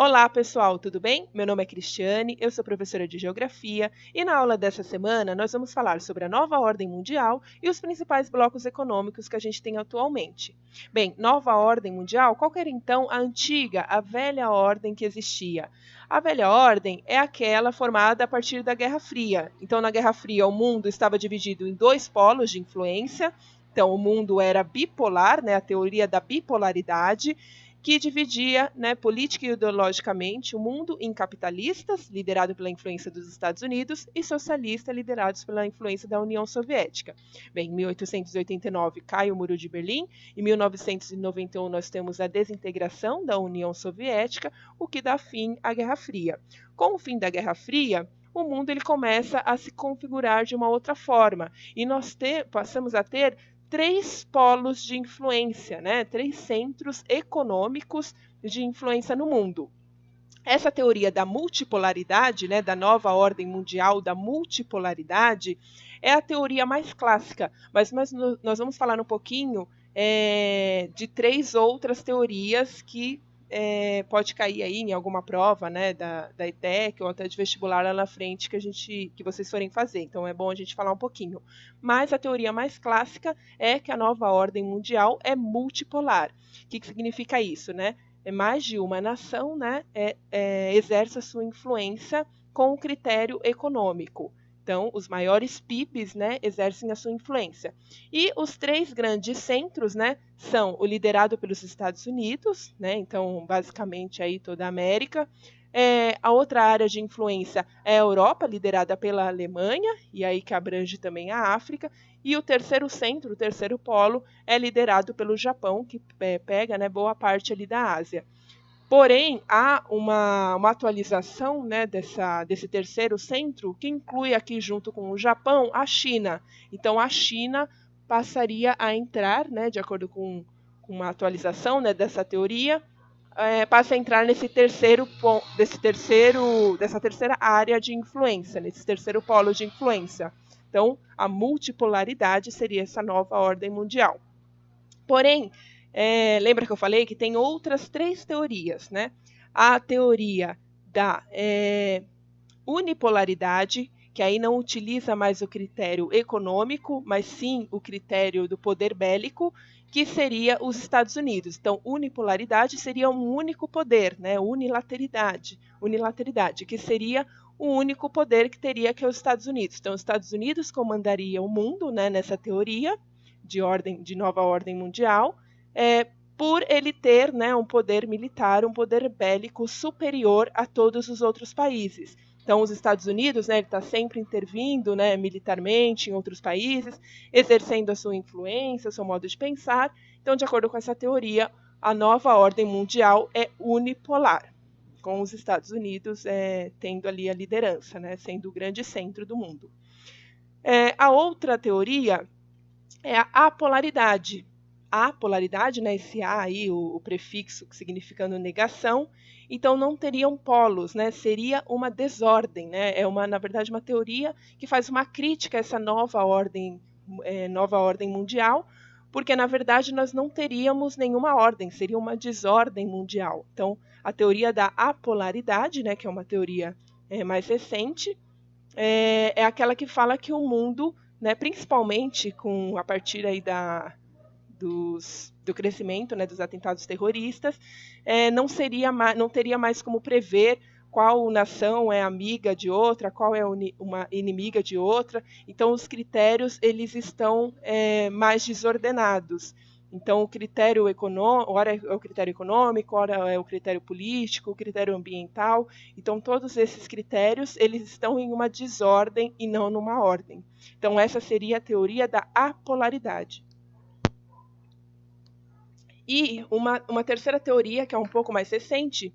Olá, pessoal, tudo bem? Meu nome é Cristiane, eu sou professora de Geografia e na aula dessa semana nós vamos falar sobre a nova ordem mundial e os principais blocos econômicos que a gente tem atualmente. Bem, nova ordem mundial, qual era então a antiga, a velha ordem que existia? A velha ordem é aquela formada a partir da Guerra Fria. Então, na Guerra Fria, o mundo estava dividido em dois polos de influência. Então, o mundo era bipolar, né, a teoria da bipolaridade, que dividia, né, política e ideologicamente o mundo em capitalistas, liderado pela influência dos Estados Unidos, e socialistas, liderados pela influência da União Soviética. Bem, em 1889 cai o Muro de Berlim, em 1991 nós temos a desintegração da União Soviética, o que dá fim à Guerra Fria. Com o fim da Guerra Fria, o mundo ele começa a se configurar de uma outra forma, e nós passamos a ter três polos de influência, né? Três centros econômicos de influência no mundo. Essa teoria da multipolaridade, né, da nova ordem mundial da multipolaridade, é a teoria mais clássica, mas nós vamos falar um pouquinho de três outras teorias que pode cair aí em alguma prova, né, da ETEC ou até de vestibular lá na frente que vocês forem fazer. Então é bom a gente falar um pouquinho. Mas a teoria mais clássica é que a nova ordem mundial é multipolar. O que significa isso, né? Mais de uma nação, né, exerce a sua influência com o critério econômico. Então, os maiores PIBs, né, exercem a sua influência. E os três grandes centros, né, são o liderado pelos Estados Unidos, né, então, basicamente, aí toda a América. A outra área de influência é a Europa, liderada pela Alemanha, e aí que abrange também a África. E o terceiro centro, o terceiro polo, é liderado pelo Japão, que pega, né, boa parte ali da Ásia. Porém, há uma atualização, né, desse terceiro centro, que inclui aqui junto com o Japão, a China. Então, a China passaria a entrar, né, de acordo com uma atualização, né, dessa teoria, passa a entrar dessa terceira área de influência, nesse terceiro polo de influência. Então, a multipolaridade seria essa nova ordem mundial. Porém, lembra que eu falei que tem outras três teorias, né? A teoria da unipolaridade, que aí não utiliza mais o critério econômico, mas sim o critério do poder bélico, que seria os Estados Unidos. Então, unipolaridade seria um único poder, né? Unilateralidade, que seria o único poder que teria que é os Estados Unidos. Então, os Estados Unidos comandaria o mundo, né, nessa teoria de nova ordem mundial, por ele ter, né, um poder militar, um poder bélico superior a todos os outros países. Então, os Estados Unidos, né, ele está sempre intervindo, né, militarmente em outros países, exercendo a sua influência, o seu modo de pensar. Então, de acordo com essa teoria, a nova ordem mundial é unipolar, com os Estados Unidos tendo ali a liderança, né, sendo o grande centro do mundo. A outra teoria é a apolaridade. A apolaridade, né, esse A aí, o prefixo significando negação, então não teriam polos, né, seria uma desordem, né, na verdade, uma teoria que faz uma crítica a essa nova ordem mundial, porque, na verdade, nós não teríamos nenhuma ordem, seria uma desordem mundial. Então, a teoria da apolaridade, né, que é uma teoria mais recente, é aquela que fala que o mundo, né, principalmente a partir aí do crescimento, né, dos atentados terroristas, não teria mais como prever qual nação é amiga de outra, qual é uma inimiga de outra. Então, os critérios eles estão mais desordenados. Então, o critério econômico, ora é o critério econômico, ora é o critério político, o critério ambiental. Então, todos esses critérios eles estão em uma desordem e não numa ordem. Então, essa seria a teoria da apolaridade. E uma terceira teoria, que é um pouco mais recente,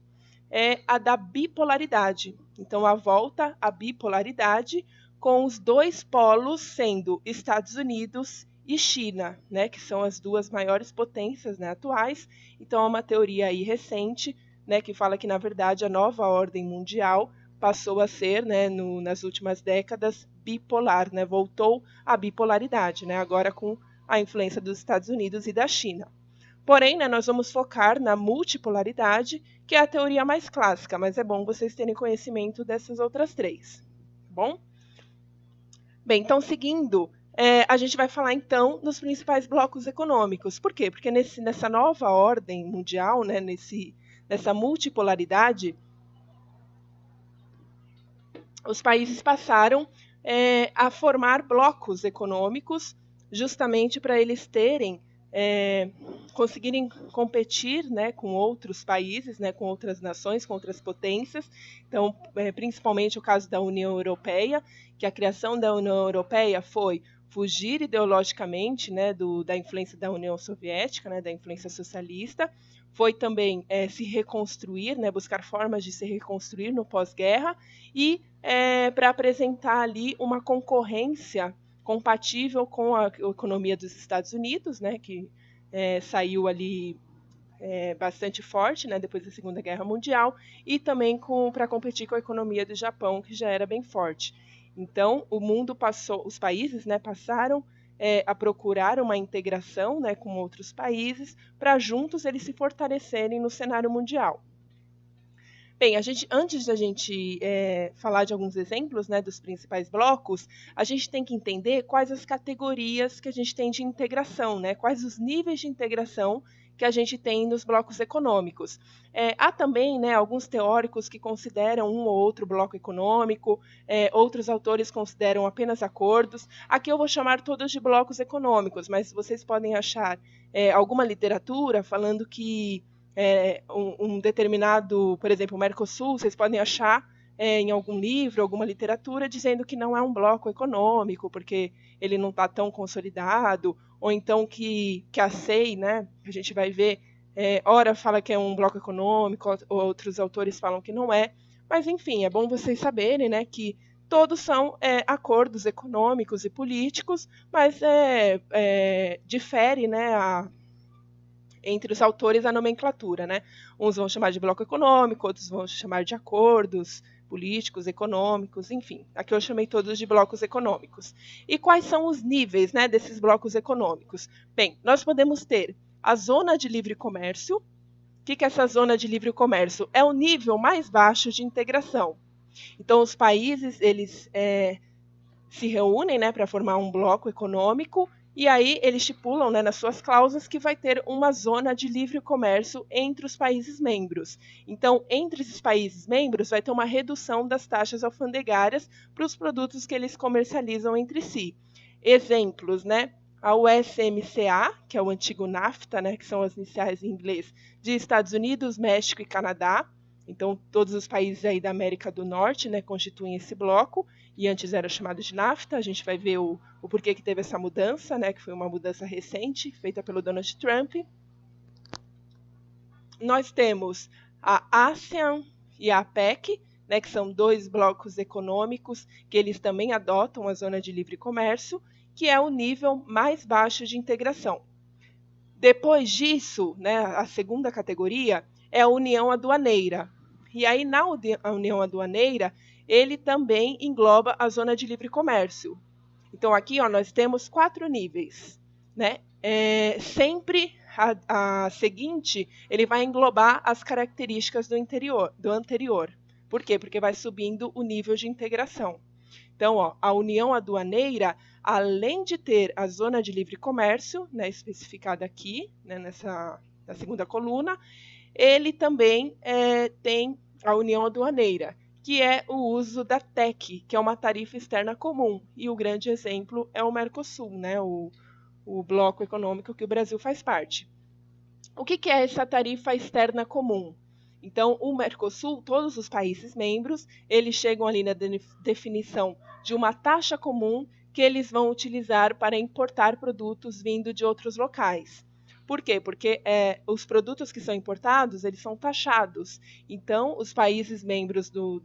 é a da bipolaridade. Então, a volta à bipolaridade, com os dois polos sendo Estados Unidos e China, né, que são as duas maiores potências, né, atuais. Então, é uma teoria aí recente, né, que fala que, na verdade, a nova ordem mundial passou a ser, né, nas últimas décadas, bipolar, né, voltou à bipolaridade, né, agora com a influência dos Estados Unidos e da China. Porém, né, nós vamos focar na multipolaridade, que é a teoria mais clássica, mas é bom vocês terem conhecimento dessas outras três, tá bom? Bem, então, seguindo, a gente vai falar, então, dos principais blocos econômicos. Por quê? Porque nessa nova ordem mundial, né, nessa multipolaridade, os países passaram a formar blocos econômicos justamente para eles conseguirem competir, né, com outros países, né, com outras nações, com outras potências. Então, principalmente o caso da União Europeia, que a criação da União Europeia foi fugir ideologicamente, né, da influência da União Soviética, né, da influência socialista, foi também se reconstruir, né, buscar formas de se reconstruir no pós-guerra e para apresentar ali uma concorrência compatível com a economia dos Estados Unidos, né, que saiu ali bastante forte, né, depois da Segunda Guerra Mundial, e também para competir com a economia do Japão, que já era bem forte. Então, o mundo passou, os países, né, passaram a procurar uma integração, né, com outros países, para juntos eles se fortalecerem no cenário mundial. Bem, antes da gente falar de alguns exemplos, né, dos principais blocos, a gente tem que entender quais as categorias que a gente tem de integração, né, quais os níveis de integração que a gente tem nos blocos econômicos. Há também, né, alguns teóricos que consideram um ou outro bloco econômico, outros autores consideram apenas acordos. Aqui eu vou chamar todos de blocos econômicos, mas vocês podem achar alguma literatura falando que um determinado, por exemplo, o Mercosul, vocês podem achar em algum livro, alguma literatura, dizendo que não é um bloco econômico, porque ele não está tão consolidado, ou então que a SEI, né, a gente vai ver, ora fala que é um bloco econômico, outros autores falam que não é, mas enfim, é bom vocês saberem, né, que todos são acordos econômicos e políticos, mas difere, né, entre os autores a nomenclatura, né? Uns vão chamar de bloco econômico, outros vão chamar de acordos políticos, econômicos, enfim. Aqui eu chamei todos de blocos econômicos. E quais são os níveis, né, desses blocos econômicos? Bem, nós podemos ter a zona de livre comércio. O que é essa zona de livre comércio? É o nível mais baixo de integração. Então, os países, eles se reúnem, né, para formar um bloco econômico e aí eles estipulam, né, nas suas cláusulas que vai ter uma zona de livre comércio entre os países membros. Então, entre esses países membros vai ter uma redução das taxas alfandegárias para os produtos que eles comercializam entre si. Exemplos, né? A USMCA, que é o antigo NAFTA, né, que são as iniciais em inglês de Estados Unidos, México e Canadá. Então, todos os países aí da América do Norte, né, constituem esse bloco, e antes era chamado de NAFTA. A gente vai ver o porquê que teve essa mudança, né, que foi uma mudança recente, feita pelo Donald Trump. Nós temos a ASEAN e a APEC, né, que são dois blocos econômicos que eles também adotam a zona de livre comércio, que é o nível mais baixo de integração. Depois disso, né, a segunda categoria é a União Aduaneira. E aí, na União Aduaneira, ele também engloba a zona de livre comércio. Então, aqui ó, nós temos 4 níveis. Né? Sempre a seguinte, ele vai englobar as características do anterior. Por quê? Porque vai subindo o nível de integração. Então, ó, a União Aduaneira, além de ter a zona de livre comércio, né, especificada aqui, né, na segunda coluna, ele também tem a União Aduaneira, que é o uso da TEC, que é uma tarifa externa comum. E o grande exemplo é o Mercosul, né, o bloco econômico que o Brasil faz parte. O que é essa tarifa externa comum? Então, o Mercosul, todos os países membros, eles chegam ali na definição de uma taxa comum que eles vão utilizar para importar produtos vindo de outros locais. Por quê? Porque os produtos que são importados, eles são taxados. Então, os países membros do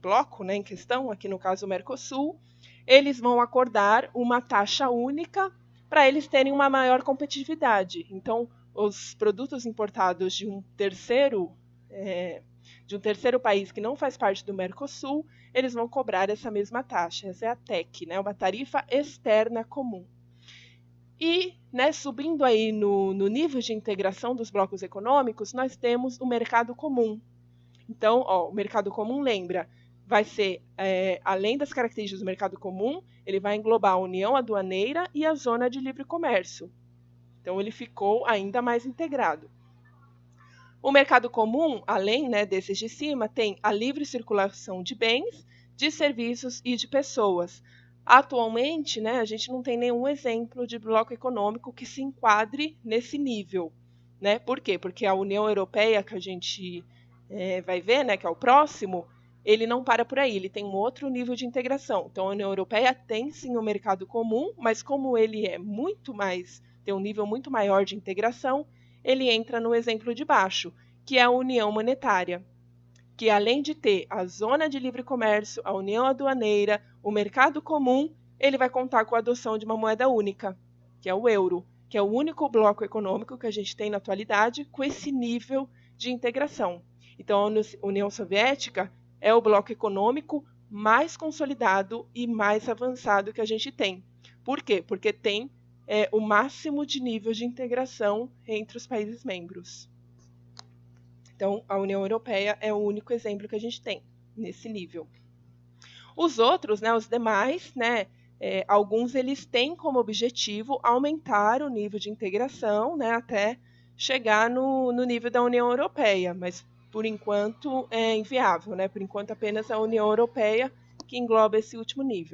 bloco, né, em questão, aqui no caso o Mercosul, eles vão acordar uma taxa única para eles terem uma maior competitividade. Então, os produtos importados de um terceiro país que não faz parte do Mercosul, eles vão cobrar essa mesma taxa. Essa é a TEC, né? Uma tarifa externa comum. E, né, subindo aí no nível de integração dos blocos econômicos, nós temos o mercado comum. Então, ó, o mercado comum, lembra, vai ser, além das características do mercado comum, ele vai englobar a união aduaneira e a zona de livre comércio. Então, ele ficou ainda mais integrado. O mercado comum, além, né, desses de cima, tem a livre circulação de bens, de serviços e de pessoas. Atualmente, né, a gente não tem nenhum exemplo de bloco econômico que se enquadre nesse nível. Né? Por quê? Porque a União Europeia, que a gente vai ver, né, que é o próximo, ele não para por aí, ele tem um outro nível de integração. Então, a União Europeia tem sim o mercado comum, mas como ele é muito mais, tem um nível muito maior de integração, ele entra no exemplo de baixo, que é a União Monetária, que além de ter a zona de livre comércio, a união aduaneira, o mercado comum, ele vai contar com a adoção de uma moeda única, que é o euro, que é o único bloco econômico que a gente tem na atualidade com esse nível de integração. Então, a União Soviética é o bloco econômico mais consolidado e mais avançado que a gente tem. Por quê? Porque tem o máximo de nível de integração entre os países membros. Então, a União Europeia é o único exemplo que a gente tem nesse nível. Os outros, né, os demais, né, alguns eles têm como objetivo aumentar o nível de integração, né, até chegar no nível da União Europeia, mas por enquanto é inviável, né? Por enquanto apenas a União Europeia que engloba esse último nível.